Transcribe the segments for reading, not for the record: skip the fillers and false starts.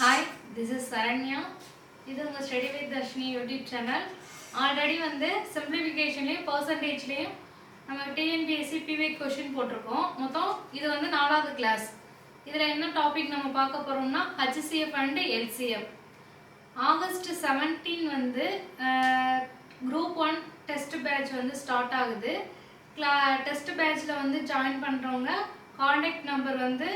Hi, this is Saranya. This is Study with Darshini YouTube channel. Already வந்து simplificationலயும் percentageலயும் நம்ம TNPSC PV question போட்டிருக்கோம். மொத்தம் இது வந்து 4வது கிளாஸ். இதுல என்ன டாபிக் நம்ம பார்க்க போறோம்னா HCF and LCF. ஆகஸ்ட் 17 வந்து குரூப் 1 டெஸ்ட் பேட்ச் வந்து ஸ்டார்ட் ஆகுது. டெஸ்ட் பேட்ச்ல வந்து ஜாயின் பண்றவங்க கான்டாக்ட் நம்பர் வந்து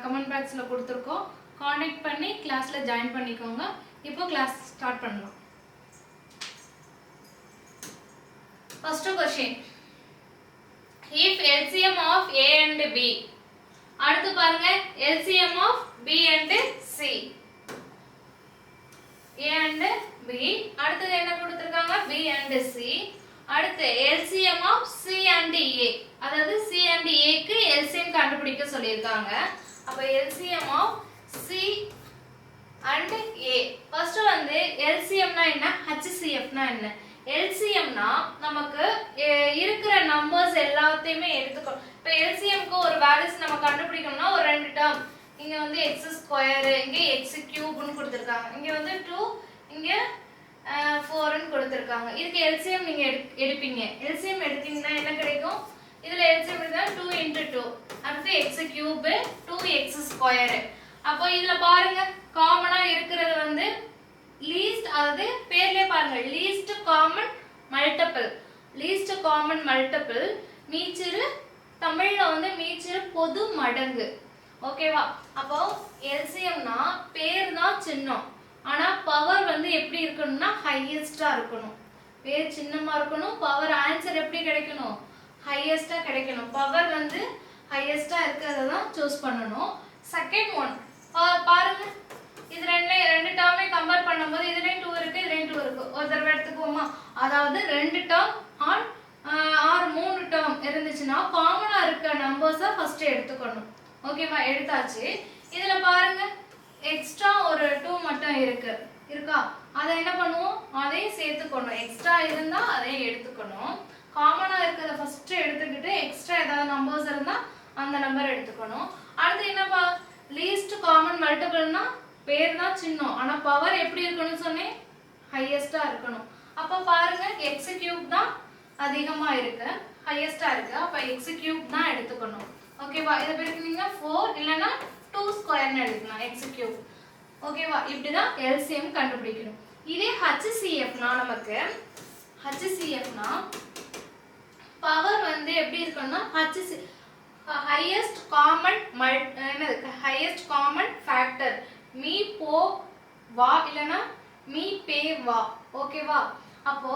கமெண்ட் பாக்ஸ்ல கொடுத்திருக்கோம். கான்டாக்ட் பண்ணி கிளாஸ்ல ஜாயின் பண்ணிக்கோங்க. இப்போ கிளாஸ் ஸ்டார்ட் பண்ணலாம். First question if LCM of A and B அடுத்து பாருங்க LCM of B and C A and B அடுத்து என்ன கொடுத்திருக்காங்க B and C அடுத்து LCM of C and A அதாவது C and A க்கு LCM கண்டுபிடிக்க சொல்லிருக்காங்க. அப்ப LCM of C and A first வந்து LCM னா என்ன HCF னா என்ன LCM னா நமக்கு இருக்கிற நம்பர்ஸ் எல்லாத்தையுமே எடுத்துக்கணும். இப்ப LCM க்கு ஒரு வேல்யூஸ் நம்ம கண்டுபிடிக்கணும்னா ஒரு ரெண்டு டேர்ம் இங்க வந்து x2 இங்க x³ ன்னு கொடுத்திருக்காங்க. இங்க வந்து 2 இங்க 4 ன்னு கொடுத்திருக்காங்க. இதுக்கு LCM நீங்க எடுப்பீங்க. LCM எடுத்தீங்கன்னா என்ன கிடைக்கும்? இதுல LCM எடுத்தா 2 * 2 அடுத்து x³ 2x². அப்போ இதுல பாருங்க காமனா இருக்குறது வந்து லீஸ்ட் அதாவது பேர்லயே பாருங்க லீஸ்ட் காமன் மல்டிபிள் மீச்சிறு தமிழ்ல வந்து மீச்சிறு பொது மடங்கு. ஓகேவா? அப்போ LCM னா பேர் தான் சின்னம். ஆனா பவர் வந்து எப்படி இருக்கணும்னா ஹையஸ்டா இருக்கணும். பேர் சின்னமா இருக்கணும். பவர் ஆன்சர் எப்படி கிடைக்கணும்? ஹையஸ்டா கிடைக்கணும். பவர் வந்து ஹையஸ்டா இருக்கிறத தான் சூஸ் பண்ணனும். செகண்ட் ஒன் பாருங்க இது ரெண்டு டேர்மே கம்பேர் பண்ணும்போது இதுலயும் 2 இருக்கு இதுலயும் 2 இருக்கு. ஒரு தடவை எடுத்துக்குவோமா? அதாவது ரெண்டு டேர்ம் ஆர் 3 டேர்ம் இருந்துச்சுன்னா காமனா இருக்க நம்பர்ஸை ஃபர்ஸ்ட் எடுத்துக்கணும். ஓகேவா? எடுத்தாச்சு. இதுல பாருங்க எக்ஸ்ட்ரா ஒரு 2 மட்டும் இருக்கா? அதை என்ன பண்ணுவோம்? அதையும் சேர்த்துக்கணும். எக்ஸ்ட்ரா இருந்தா அதையும் எடுத்துக்கணும். காமனா இருக்கிறத ஃபர்ஸ்ட் எடுத்துக்கிட்டு எக்ஸ்ட்ரா ஏதாவது நம்பர்ஸ் இருந்தா அந்த நம்பர் எடுத்துக்கணும். அடுத்து என்னப்பா? லீஸ்ட் காமன் மல்டிபிள்னா பேர் தான் சின்னம். ஆனா பவர் எப்படி இருக்கணும்னு சொன்னேன்? ஹையஸ்டா இருக்கணும். அப்ப பாருங்க x³ தான் அதிகமா இருக்கு, ஹையஸ்டா இருக்கு. அப்ப x³ தான் எடுத்துக்கணும். ஓகேவா? இத பெருக்குனீங்க 4 இல்லனா 2² ன்னு எடுக்கலாம் x³. ஓகேவா? இப்படி தான் LCM கண்டுபிடிக்கணும். இதே HCF னா நமக்கு HCF னா பவர் வந்து எப்படி இருக்கும்னா highest common factor மீ போ வா இல்லனா மீ பே வா. ஓகேவா? அப்போ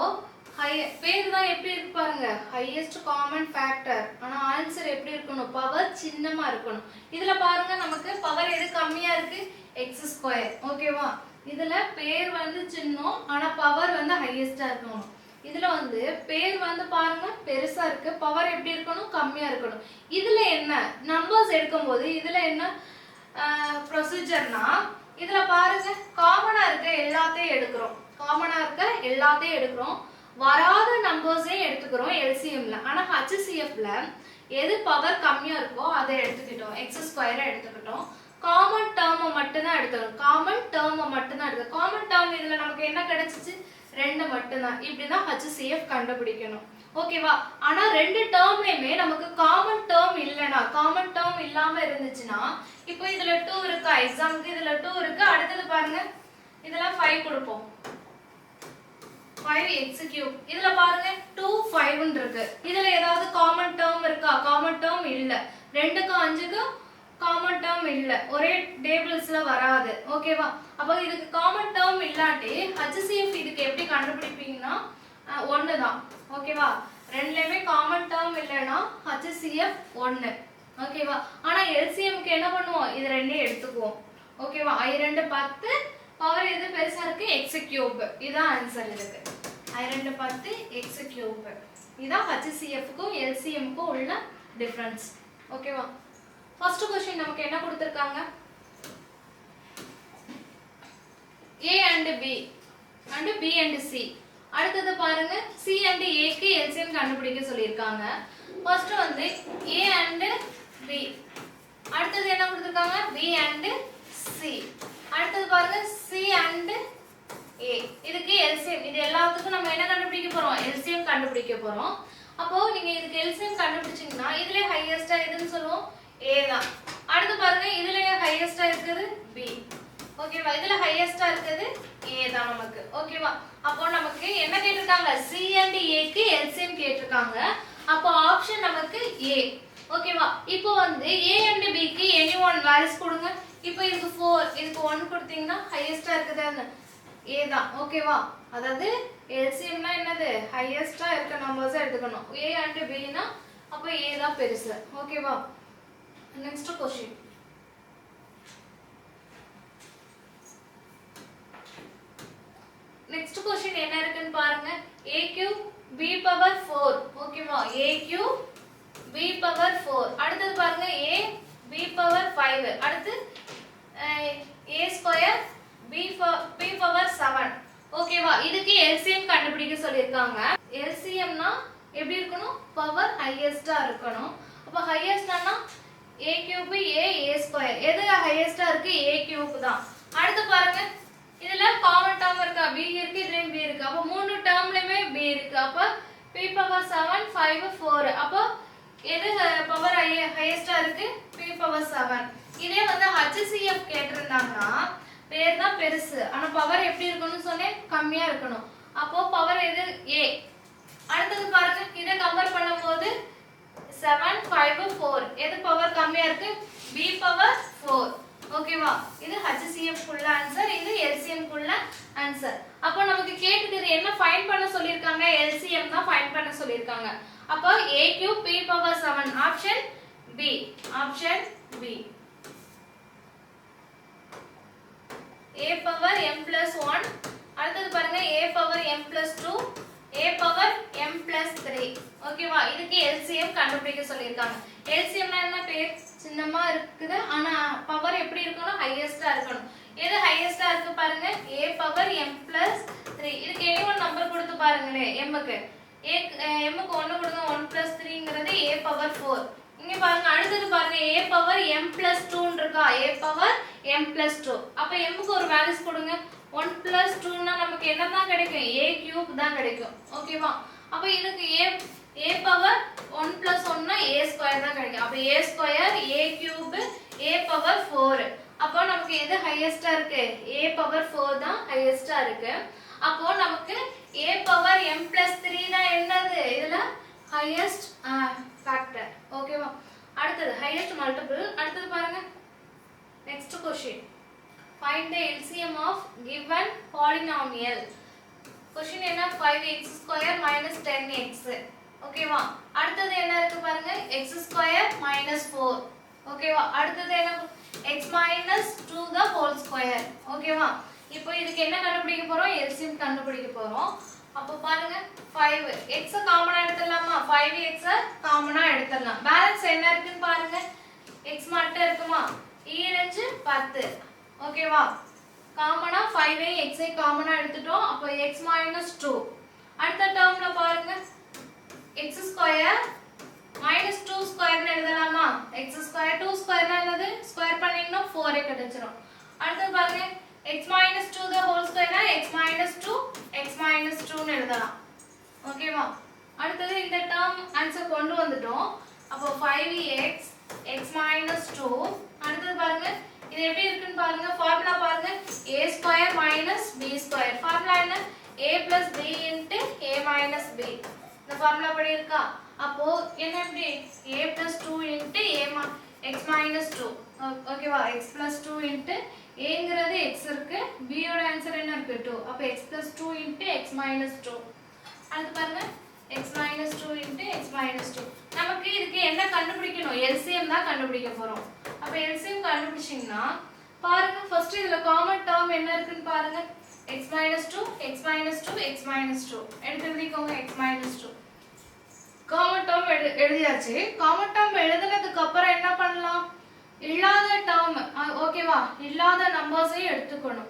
பேர் தான் எப்படி இருக்கு பாருங்க highest common factor. ஆனா ஆன்சர் எப்படி இருக்கணும்? பவர் சின்னமா இருக்கணும். இதுல பாருங்க நமக்கு பவர் எது கம்மியா இருக்கு? x². ஓகேவா? இதுல பேர் வந்து சின்னம் ஆனா பவர் வந்து ஹையஸ்டா இருக்கணும். இதுல வந்து பேர் வந்து பாருங்க பெருசா இருக்கு, பவர் எப்படி இருக்கணும்? கம்மியா இருக்கணும். இதுல என்ன நம்பர்ஸ் எடுக்கும்போது இதுல என்ன ப்ரொசீஜர்னா இதுல பாருங்க காமனா இருக்க எல்லாத்தையும் எடுக்கிறோம். வராத நம்பர்ஸே எடுத்துக்கிறோம் LCMல. ஆனா HCFல எது பவர் கம்மியா இருக்கோ அதை எடுத்துக்கிட்டோம். x² எடுத்துக்கிட்டோம். காமன் டேர்மை மட்டும் தான் எடுத்துக்கணும். காமன் டேர்ம் இதுல நமக்கு என்ன கிடைச்சிச்சு? 2 மட்டும் தான். இப்படிதான் HCF கண்டுபிடிக்கணும். ஓகேவா? ஆனா ரெண்டு டேர்ம்லயுமே நமக்கு காமன் டேர்ம் இல்லனா, காமன் டேர்ம் இல்லாம இருந்துச்சுன்னா இப்போ இதுல 2 இருக்கா? எக்ஸாம்பிளுக்கு இதுல 2 இருக்கு. அடுத்து பாருங்க இதுல 5 கொடுப்போம். 5x³. இதுல பாருங்க 2 5 ன்னு இருக்கு. இதுல ஏதாவது காமன் டேர்ம் இருக்கா? காமன் டேர்ம் இல்ல. 2க்கு 5க்கு காமன் டேர்ம் இல்ல. ஒரே டேபிள்ஸ்ல வராது. ஓகேவா? அப்ப இதுக்கு காமன் டேர்ம் இல்லாட்டி HCF இதுக்கு எப்படி கண்டுபிடிப்பீங்கன்னா 1 தான். ஓகேவா? ரெண்டுலயுமே காமன் டேர்ம் இல்லனா HCF 1. ஓகேவா? ஆனா LCM க்கு என்ன பண்ணுவோம்? இது ரெண்டையும் எடுத்துக்குவோம். ஓகேவா? i2 10 பவர் எது பெருசா இருக்கு? x³. இதான் ஆன்சர் இதுக்கு. i2 10 x³. இதான் HCF க்கும் LCM க்கும் உள்ள டிஃபரன்ஸ். ஓகேவா? ஃபர்ஸ்ட் क्वेश्चन நமக்கு என்ன கொடுத்திருக்காங்க? A and B and B and C. அடுத்து பாருங்க C and A க்கு LCM கண்டுபிடிக்க சொல்லிருக்காங்க. ஃபர்ஸ்ட் வந்து A and B. அடுத்து என்ன கொடுத்திருக்காங்க? B and C. அடுத்து பாருங்க C and A. இதுக்கு LCM. இது எல்லாத்துக்கும் நம்ம என்ன கண்டுபிடிக்க போறோம்? LCM கண்டுபிடிக்க போறோம். அப்போ நீங்க இதுக்கு LCM கண்டுபிடிச்சீங்கன்னா இதுல ஹையஸ்டா எதுன்னு சொல்லுவோம்? A தான். அடுத்து பாருங்க இதுல ஹையஸ்டா இருக்குது B. ஓகேவா? இதுல ஹையஸ்டா இருக்குது A தான் நமக்கு. ஓகேவா? அப்போ நமக்கு என்ன கேட்டிருக்காங்க? C and A க்கு LCM கேட்டிருக்காங்க. அப்போ ஆப்ஷன் நமக்கு A. ஓகேவா? இப்போ வந்து A and B க்கு எனி ஒன் வேல்யூஸ் கொடுங்க. இப்போ இதுக்கு 4, இதுக்கு 1 கொடுத்தீங்கன்னா ஹையஸ்டா இருக்குது A தான். ஓகேவா? அதாவது LCM னா என்னது? ஹையஸ்டா இருக்க நம்பர்ஸ் எடுத்துக்கணும். A and B னா அப்ப A தான் பெருசு. ஓகேவா? Next question. நெக்ஸ்ட் क्वेश्चन என்ன இருக்குன்னு பாருங்க. A cube B power 4. ஓகேவா? A cube B power 4. அடுத்து பாருங்க A B power 5. அடுத்து A square B power 7. ஓகேவா? இதுக்கு LCM கண்டுபிடிக்க சொல்லிருக்காங்க. LCM னா எப்படி இருக்கணும்? பவர் ஹையஸ்டா இருக்கணும். அப்ப ஹையஸ்ட்னா A cube A square. எது ஹையஸ்டா இருக்கு? A cube தான். அடுத்து பாருங்க இதுல காமன் டேர்ம் இருக்கா? B இருக்கு, இதுலயும் B இருக்கு. அப்ப மூணு டேர்ம்லயுமே B இருக்கு. அப்ப P power 7 5 4. அப்ப எது பவர் ஹையஸ்டா இருக்கு? P power 7. இதே வந்து HCF கேட்டிருந்தாங்கன்னா பேர் தான் பெருசு. ஆனா பவர் எப்படி இருக்கணும்னு சொன்னேன்? கம்மியா இருக்கணும். அப்போ பவர் எது? A. அடுத்து பாருங்க இத கம்பேர் பண்ணும்போது 7 5 4. எது பவர் கம்மியா இருக்கு? B power 4. ஓகேவா? இது HCF குள்ள ஆன்சர், இது LCM குள்ள ஆன்சர். அப்போ நமக்கு கேட்டது என்ன ஃபைண்ட் பண்ண சொல்லிருக்காங்க? LCM தான் ஃபைண்ட் பண்ண சொல்லிருக்காங்க. அப்போ A cube P power 7. Option B. Option B. A power m plus 1. அடுத்து பாருங்க A power m plus 2. A power m plus 3. ஓகேவா? இதுக்கு LCM கண்டுபிடிக்க சொல்லிருக்காங்க. LCM னா என்ன? பேர் சின்னமா இருக்குது. ஆனா பவர் எப்படி இருக்கணும்? ஹையஸ்டா இருக்கணும். எது ஹையஸ்டா இருக்கு பாருங்க? A power m plus 3. இதுக்கு எனி ஒன் நம்பர் கொடுத்து பாருங்களே. m க்கு m க்கு 1 கொடுங்க. 1 plus 3ங்கிறது A power 4. இங்க பாருங்க அடுத்து பாருங்க A power m plus 2 ன்னு இருக்கா? A power m plus 2. அப்ப m க்கு ஒரு வேல்யூஸ் கொடுங்க. 1 plus 2 னா நமக்கு என்ன தான் கிடைக்கும்? A cube தான் கிடைக்கும். ஓகேவா? அப்ப இதுக்கு A power 1 plus 1 னா A square தான் கிடைக்கும். அப்ப A square A cube A power 4. அப்போ நமக்கு எது ஹையஸ்டா இருக்கு? A power 4 தான் ஹையஸ்டா இருக்கு. அப்போ நமக்கு A power m plus 3 தான் என்னது? இதுல highest factor. ஓகேவா? அடுத்து highest multiple. அடுத்து பாருங்க next question. Find the LCM of given polynomial. Question என்ன? 5x square minus 10x. ஓகேவா? அடுத்து என்ன இருக்கு பாருங்க? x square minus 4. ஓகேவா? அடுத்து என்ன? x minus 2 the whole square. ஓகேவா? இப்போ இதுக்கு என்ன கண்டுபிடிக்க போறோம்? LCM கண்டுபிடிக்க போறோம். அப்ப பாருங்க 5 x காமனா எடுத்துடலாமா? 5x காமனா எடுத்துடலாம். பேலன்ஸ் என்ன இருக்குன்னு பாருங்க. x மட்டும் இருக்குமா? ஈரஞ்சு 10. ஓகேவா? காமனா 5 x காமனா எடுத்துட்டோம். அப்ப x minus 2. அடுத்த டேர்ம்ல பாருங்க x square minus 2 square னு எழுதலாமா? x square 2 square னா என்னது? ஸ்கொயர் பண்ணீங்கன்னா 4 கிடைச்சிரும். அடுத்து பாருங்க x minus 2 the whole square னா x minus 2 x minus 2 னு எழுதலாம். ஓகேவா? அடுத்து இந்த டேர்ம் ஆன்சர் கொண்டு வந்துட்டோம். அப்போ 5x x minus 2. அடுத்து பாருங்க இது எப்படி இருக்குன்னு பாருங்க. ஃபார்முலா பாருங்க. a square minus b square. Formula என்ன? a plus b into a minus b. இந்த ஃபார்முலா படி இருக்கா? அப்போ என்ன எப்படி? a plus 2 into x minus 2. ஓகேவா? x plus 2 into aங்கிறது x இருக்கு. b யோட ஆன்சர் என்ன இருக்கு? 2. அப்ப x plus 2 into x minus 2. அடுத்து பாருங்க x minus 2 into x minus 2. நமக்கு இதுக்கு என்ன கண்டுபிடிக்கணும்? LCM தான் கண்டுபிடிக்க போறோம். அப்ப LCM கண்டுபிடிச்சீங்கன்னா பாருங்க ஃபர்ஸ்ட் இதுல காமன் டேர்ம் என்ன இருக்குன்னு பாருங்க. x minus 2 x minus 2 x minus 2. எடுத்து எழுதிக்கோங்க x minus 2. காமன் டேர்ம் எழுதியாச்சு. காமன் டேர்ம் எழுதுனதுக்கு அப்புறம் என்ன பண்ணலாம்? இல்லாத டேர்ம் ஓகேவா? இல்லாத நம்பர்ஸை எடுத்துக்கணும்.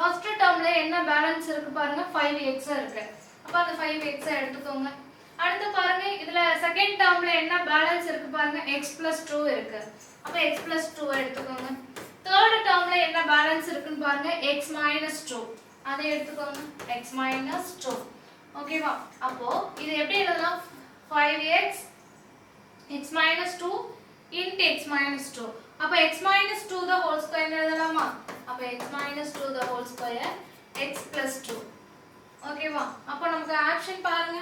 ஃபர்ஸ்ட் டேர்ம்ல என்ன பேலன்ஸ் இருக்கு பாருங்க. 5x இருக்கு. அப்ப அந்த 5x எடுத்துக்கோங்க. அடுத்து பாருங்க இதுல செகண்ட் டேர்ம்ல என்ன பேலன்ஸ் இருக்கு பாருங்க. x plus 2 இருக்கு. அப்ப x plus 2 எடுத்துக்கோங்க. தேர்ட் டேர்ம்ல என்ன பேலன்ஸ் இருக்குன்னு பாருங்க x minus 2 அதை எடுத்துக்கோங்க x minus 2 ஓகேவா அப்போ இது எப்படி எழுதலாம் 5x x minus 2 into x minus 2 அப்ப x minus 2 the whole square எழுதலாமா அப்ப x minus 2 the whole square x plus 2 ஓகேவா அப்ப நமக்கு ஆப்ஷன் பாருங்க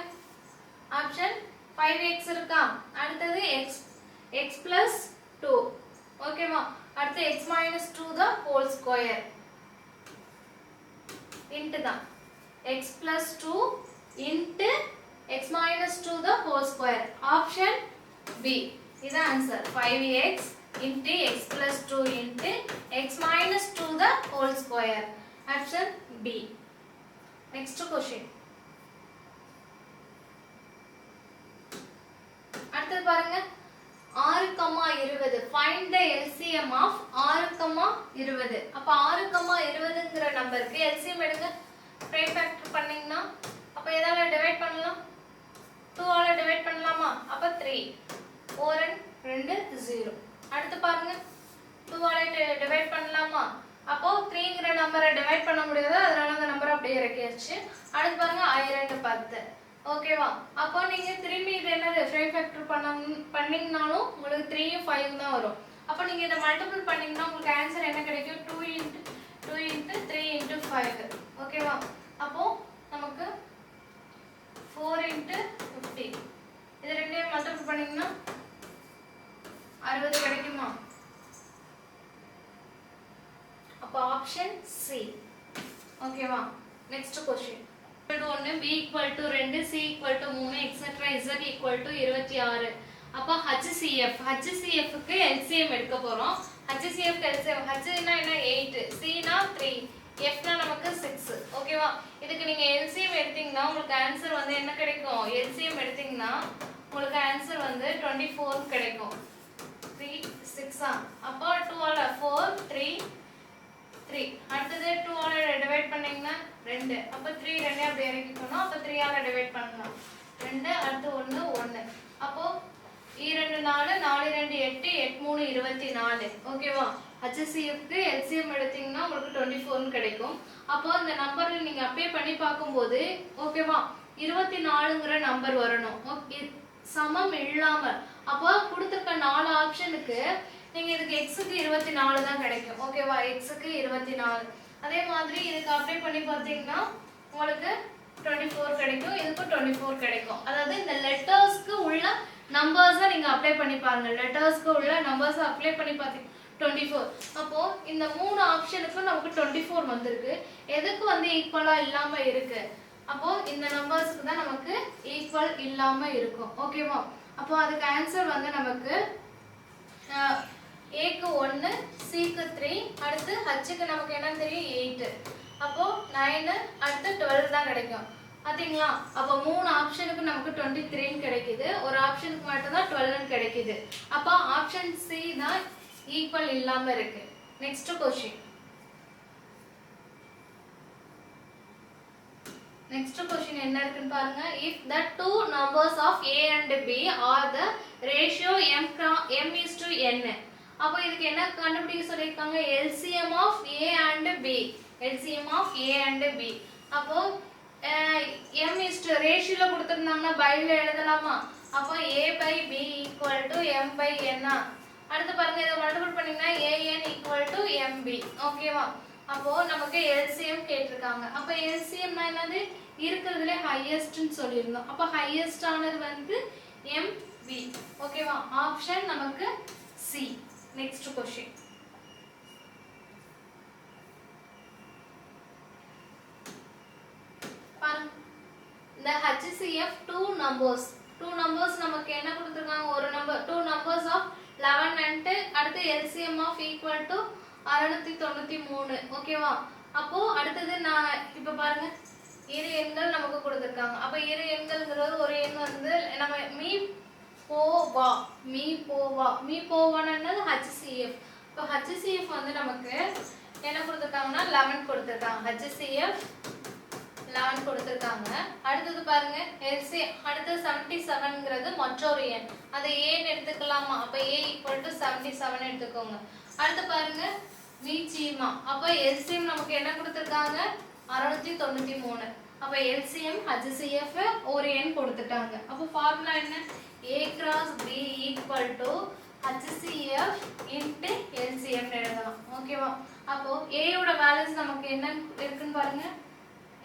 ஆப்ஷன் 5x இருக்கா அடுத்தது x plus 2 ஓகேவா அடுத்து x minus 2 the whole square into தான் x plus 2 into x minus 2 the whole square option B is the answer 5x into x plus 2 into x minus 2 the whole square option B. Next question அடுத்து பாருங்க 6,20 find the LCM of 6,20 அப்ப 6,20ங்கற நம்பருக்கு LCM எடுங்க prime factor பண்ணீங்கனா அப்ப எதால divide பண்ணலாம் 2 ஆல டிவைட் பண்ணலாமா அப்ப 3 4 and 2 0 அடுத்து பாருங்க 2 ஆல டிவைட் பண்ணலாமா அப்போ 3ங்கற நம்பரை டிவைட் பண்ண முடியாது அதனால அந்த நம்பர் அப்படியே இறக்கியாச்சு அடுத்து பாருங்க 2 10 ஓகேவா அப்போ நீங்க திரும்பி இது என்னது prime factor பண்ணீங்கனாலும் உங்களுக்கு 3 யும் 5 தான் வரும் அப்ப நீங்க இத மல்டிபிள் பண்ணீங்கனா உங்களுக்கு ஆன்சர் என்ன கிடைக்கும் 2 into 3 into 5 ஓகேவா அப்போ நமக்கு 4 into 50 இது ரெண்டையும் மல்டிபிள் பண்ணீங்கனா 60 கிடைக்குமா அப்ப ஆப்ஷன் C ஓகேவா next question 1 b equal to 2 c equal to 3 etc z equal to 26 அப்ப HCF க்கு LCM எடுக்க போறோம் HCF க்கு LCM H னா என்ன 8 c னா 3 f னா நமக்கு 6 ஓகேவா இதுக்கு நீங்க LCM எடுத்தீங்கன்னா உங்களுக்கு ஆன்சர் வந்து என்ன கிடைக்கும் LCM எடுத்தீங்கன்னா உங்களுக்கு ஆன்சர் வந்து 24 கிடைக்கும் 3 6 அப்ப 2 ஆல 4 3 3 அடுத்து 2 ஆல டிவைட் பண்ணீங்கன்னா 2 அப்ப 3 ரெண்டே அப்படியே இறக்கிக்கணும் அப்ப 3 ஆல டிவைட் பண்ணலாம் 2 அடுத்து 1 1 அப்போ 2 4 4 2 8 8 3 24 ஓகேவா HCF க்கு LCM எடுத்தீங்கன்னா உங்களுக்கு 24 ன்னு கிடைக்கும் அப்போ அந்த நம்பர்ல நீங்க அப்ளை பண்ணி பாக்கும்போது ஓகேவா 24ங்கற நம்பர் வரணும் ஓகே சமம் இல்லாம அப்போ கொடுத்திருக்க 4 ஆப்ஷனுக்கு நீங்க இதுக்கு x க்கு 24 தான் கிடைக்கும் ஓகேவா x க்கு 24 அதே மாதிரி இதுக்கு அப்ளை பண்ணி பாத்தீங்கன்னா உங்களுக்கு 24 கிடைக்கும் இதுக்கு 24 கிடைக்கும் அதாவது இந்த லெட்டர்ஸ்க்கு உள்ள நம்பர்ஸை நீங்க அப்ளை பண்ணி பாருங்க லெட்டர்ஸ்க்கு உள்ள நம்பர்ஸை அப்ளை பண்ணி பாத்தீங்க 24 அப்போ இந்த மூணு ஆப்ஷனுக்கு நமக்கு 24 வந்திருக்கு எதுக்கு வந்து ஈக்குவலா இல்லாம இருக்கு அப்போ இந்த நம்பர்ஸ்க்கு தான் நமக்கு ஈக்குவல் இல்லாம இருக்கும் ஓகேவா அப்போ அதுக்கு ஆன்சர் வந்து நமக்கு A க்கு 1 C க்கு 3 அடுத்து H க்கு நமக்கு என்ன தெரியும் 8 அப்போ 9 அடுத்து 12 தான் கிடைக்கும் பாத்தீங்களா அப்ப மூணு ஆப்ஷனுக்கு நமக்கு 23 ன்னு கிடைக்குது ஒரு ஆப்ஷனுக்கு மட்டும் தான் 12 ன்னு கிடைக்குது அப்ப ஆப்ஷன் C தான் ஈக்குவல் இல்லாம இருக்கு நெக்ஸ்ட் क्वेश्चन Next question என்ன இருக்குன்னு பாருங்க if the two numbers of a and b are the ratio m:n அப்ப இதுக்கு என்ன கண்டுபிடிக்க சொல்லிருக்காங்க LCM of a and b LCM of a and b அப்போ m is to ratio கொடுத்திருந்தாங்கன்னா பைல எழுதலாமா அப்போ a by b equal to m by n அடுத்து பாருங்க இத மல்டிபிள் பண்ணீங்கன்னா an equal to mb ஓகேவா அப்போ நமக்கு LCM கேட்டிருக்காங்க அப்ப LCM னா என்னது இருக்குறதுல ஹையஸ்ட் ன்னு சொல்லிருந்தோம் அப்ப ஹையஸ்ட் ஆனது வந்து MB ஓகேவா ஆப்ஷன் நமக்கு C நெக்ஸ்ட் क्वेश्चन பாருங்க the HCF two numbers நமக்கு என்ன கொடுத்திருக்காங்க ஒரு number two numbers of 11 and அடுத்து LCM of equal to 693 ஓகேவா அப்போ அடுத்து நான் இப்ப பாருங்க இரு எண்கள் நமக்கு கொடுத்திருக்காங்க அப்ப இரு எண்கள்ங்கிறது ஒரு எண் வந்து நம்ம மீ போவானா என்னது HCF இப்போ HCF வந்து நமக்கு என்ன கொடுத்திருக்காங்கன்னா 11 கொடுத்திருக்காங்க HCF 11 கொடுத்திருக்காங்க அடுத்து பாருங்க LCM அடுத்து 77ங்கிறது மற்றொரு எண் அதை a ன்னு எடுத்துக்கலாமா அப்ப a = 77 எடுத்துக்கோங்க அடுத்து பாருங்க மீச்சியமா. அப்ப எல்சிஎம் நமக்கு என்ன கொடுத்திருக்காங்க 693. அப்ப எல்சிஎம் HCF ஒரு எண் கொடுத்துட்டாங்க. அப்ப ஃபார்முலா என்ன? A cross B equal to HCF into LCM எழுதலாம். ஓகேவா? அப்போ A யோட வேல்யூஸ் நமக்கு என்ன இருக்குன்னு பாருங்க.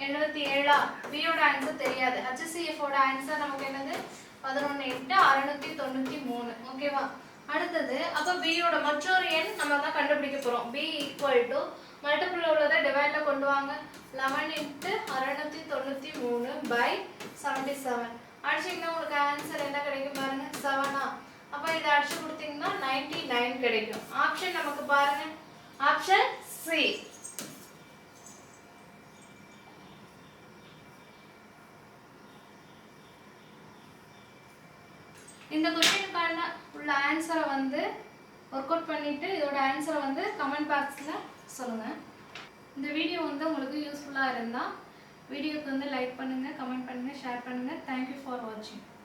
77. B யோட ஆன்சர் தெரியாது. HCF ஓட ஆன்சர் நமக்கு என்னது? 11 × 693. ஓகேவா? அடுத்தது அப்ப B யோட மற்றொரு எண் நம்ம தான் கண்டுபிடிக்க போறோம். B equal to மல்டிபிள் உள்ளத டிவைட்ல கொண்டு வாங்க. 11 × 693 by 77. அடிச்சீங்கன்னா உங்களுக்கு ஆன்சர் என்ன கிடைக்கும் பாருங்க. 7. அப்ப இத அடிச்சு கொடுத்தீங்கன்னா 99 கிடைக்கும். ஆப்ஷன் நமக்கு பாருங்க. Option C. இந்த क्वेश्चनக்கான உள்ள ஆன்சரை வந்து வொர்க் அவுட் பண்ணிட்டு இதோட ஆன்சரை வந்து கமெண்ட் பாக்ஸ்ல சொல்லுங்க. இந்த வீடியோ வந்து உங்களுக்கு யூஸ்ஃபுல்லா இருந்தா வீடியோக்கு வந்து லைக் பண்ணுங்க, கமெண்ட் பண்ணுங்க, ஷேர் பண்ணுங்க. Thank you for watching.